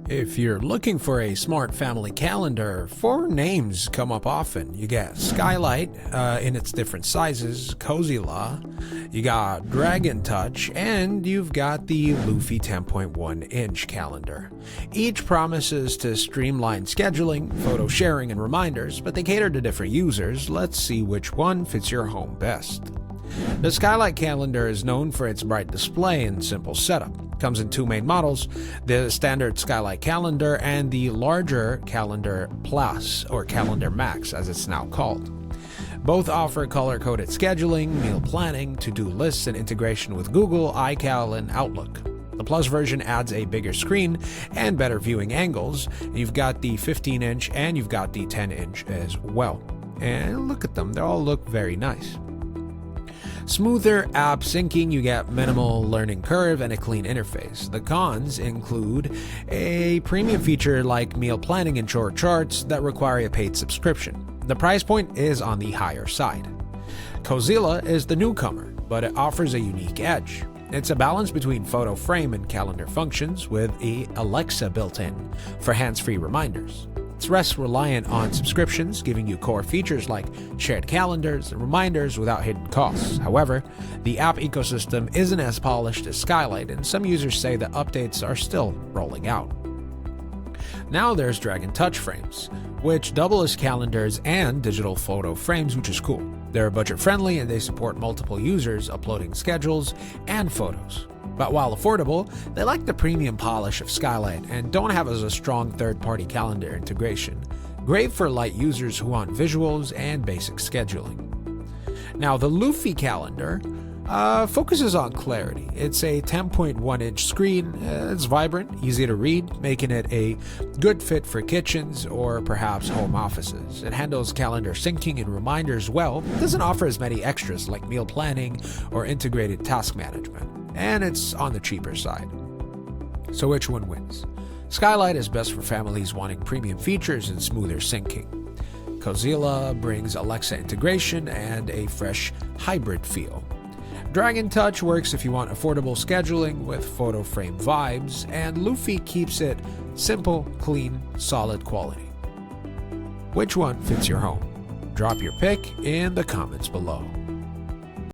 If you're looking for a smart family calendar, four names come up often. You get Skylight in its different sizes, Cozilla, you got Dragon Touch, and you've got the Luffy 10.1-inch calendar. Each promises to streamline scheduling, photo sharing, and reminders, but they cater to different users. Let's see which one fits your home best. The Skylight calendar is known for its bright display and simple setup. It comes in two main models, the standard Skylight calendar and the larger Calendar Plus, or Calendar Max as it's now called. Both offer color-coded scheduling, meal planning, to-do lists, and integration with Google, iCal, and Outlook. The Plus version adds a bigger screen and better viewing angles. You've got the 15-inch and you've got the 10-inch as well. And look at them, they all look very nice. Smoother app syncing, you get minimal learning curve and a clean interface. The cons include a premium feature like meal planning and chore charts that require a paid subscription. The price point is on the higher side. Cozilla is the newcomer, but it offers a unique edge. It's a balance between photo frame and calendar functions with a Alexa built in for hands-free reminders. It's less reliant on subscriptions, giving you core features like shared calendars and reminders without hidden costs. However, the app ecosystem isn't as polished as Skylight, and some users say that updates are still rolling out. Now there's Dragon Touch frames, which double as calendars and digital photo frames, which is cool. They're budget-friendly and they support multiple users uploading schedules and photos. But while affordable, they lack the premium polish of Skylight and don't have as a strong third-party calendar integration. Great for light users who want visuals and basic scheduling. Now, the Luffy calendar focuses on clarity. It's a 10.1-inch screen, it's vibrant, easy to read, making it a good fit for kitchens or perhaps home offices. It handles calendar syncing and reminders well, but doesn't offer as many extras like meal planning or integrated task management. And it's on the cheaper side. So which one wins? Skylight is best for families wanting premium features and smoother syncing. Cozilla brings Alexa integration and a fresh hybrid feel. Dragon Touch works if you want affordable scheduling with photo frame vibes, and Luffy keeps it simple, clean, solid quality. Which one fits your home? Drop your pick in the comments below.